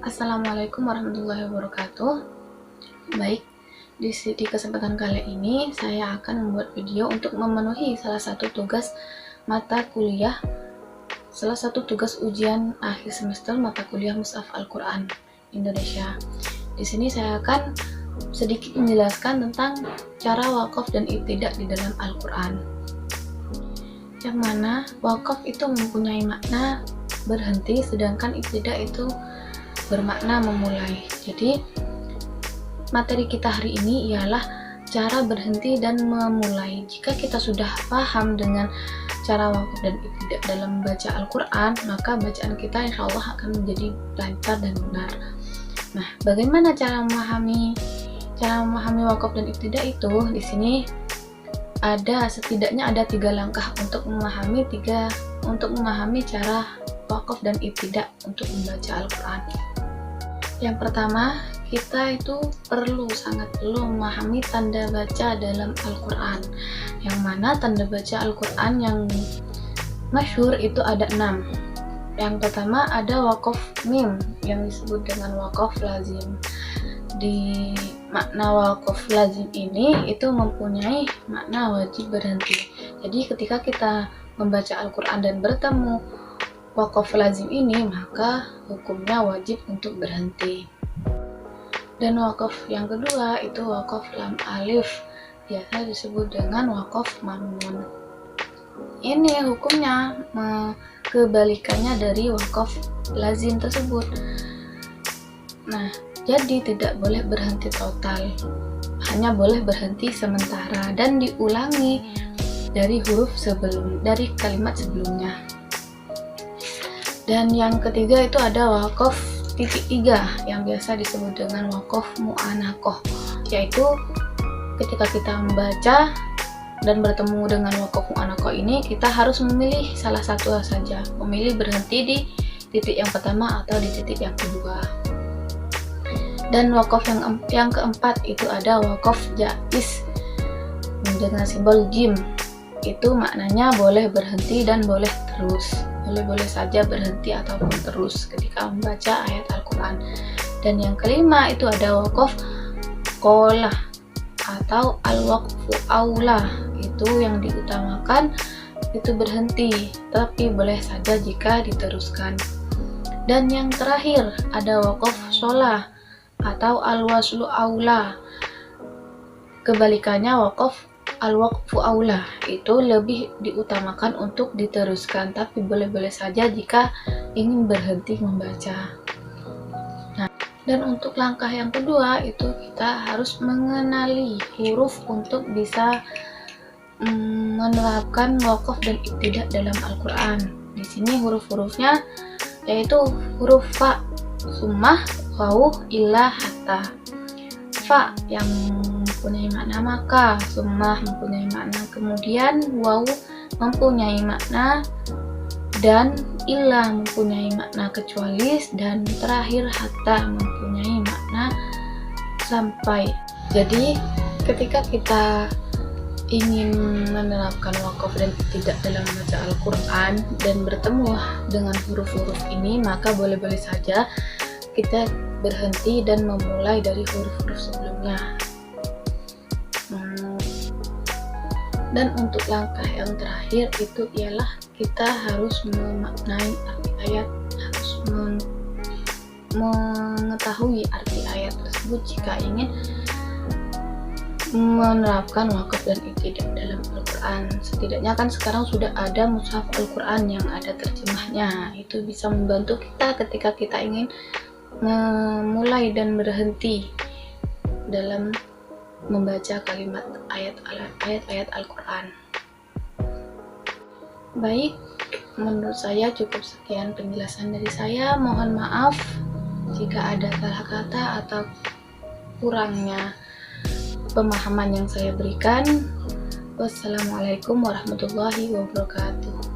Assalamualaikum warahmatullahi wabarakatuh. Baik, di kesempatan kali ini saya akan membuat video untuk memenuhi salah satu tugas mata kuliah, salah satu tugas ujian akhir semester mata kuliah Mushaf Al-Quran Indonesia. Di sini saya akan sedikit menjelaskan tentang cara wakaf dan ibtidak di dalam Al-Quran. Yang mana wakaf itu mempunyai makna berhenti, sedangkan ibtidak itu bermakna memulai. Jadi materi kita hari ini ialah cara berhenti dan memulai. Jika kita sudah paham dengan cara wakaf dan ibtidak dalam membaca Al-Quran, maka bacaan kita insya Allah akan menjadi lancar dan benar. Nah, bagaimana cara memahami wakaf dan ibtidak itu? Di sini setidaknya ada 3 langkah untuk memahami cara wakaf dan ibtidak untuk membaca Al-Quran. Yang pertama, kita itu sangat perlu memahami tanda baca dalam Al-Quran. Yang mana tanda baca Al-Quran yang masyhur itu ada 6. Yang pertama ada wakaf mim yang disebut dengan wakaf lazim. Di makna wakaf lazim ini itu mempunyai makna wajib berhenti. Jadi ketika kita membaca Al-Quran dan bertemu wakaf lazim ini, maka hukumnya wajib untuk berhenti. Dan wakaf yang kedua itu wakaf lam alif, biasa disebut dengan wakaf mamnun. Ini hukumnya kebalikannya dari wakaf lazim tersebut. Nah, jadi tidak boleh berhenti total, hanya boleh berhenti sementara dan diulangi dari kalimat sebelumnya. Dan yang ketiga itu ada wakaf titik 3 yang biasa disebut dengan wakaf mu'anakoh, yaitu ketika kita membaca dan bertemu dengan wakaf mu'anakoh ini, kita harus memilih salah satu saja, memilih berhenti di titik yang pertama atau di titik yang kedua. Dan wakaf yang keempat itu ada wakaf jaiz dengan simbol jim, itu maknanya boleh berhenti dan boleh terus. Boleh saja berhenti ataupun terus ketika membaca ayat Al-Quran. Dan yang kelima itu ada wakaf qolah atau al-waqfu aula, itu yang diutamakan itu berhenti, tapi boleh saja jika diteruskan. Dan yang terakhir ada wakaf sholah atau al-waslu aula, kebalikannya wakaf al-waqfu aula, itu lebih diutamakan untuk diteruskan, tapi boleh-boleh saja jika ingin berhenti membaca. Nah, dan untuk langkah yang kedua itu kita harus mengenali huruf untuk bisa menerapkan wakaf dan ibtidak dalam Al-Quran. Di sini huruf-hurufnya yaitu huruf fa, summah, waw, ilah, hatta. Fa yang mempunyai makna maka, summah mempunyai makna kemudian, waw mempunyai makna dan, ilah mempunyai makna kecuali, dan terakhir hatta mempunyai makna sampai. Jadi ketika kita ingin menerapkan wakaf dan ibtidak dalam membaca Al-Quran dan bertemu dengan huruf-huruf ini, maka boleh-boleh saja kita berhenti dan memulai dari huruf-huruf sebelumnya. Dan untuk langkah yang terakhir itu ialah kita harus memaknai arti ayat, harus mengetahui arti ayat tersebut jika ingin menerapkan wakaf dan ibtidak dalam Al-Quran. Setidaknya kan sekarang sudah ada Mushaf Al-Quran yang ada terjemahnya, itu bisa membantu kita ketika kita ingin memulai dan berhenti dalam membaca kalimat ayat-ayat Al-Quran. Baik, menurut saya cukup sekian penjelasan dari saya. Mohon maaf jika ada salah kata atau kurangnya pemahaman yang saya berikan. Wassalamualaikum warahmatullahi wabarakatuh.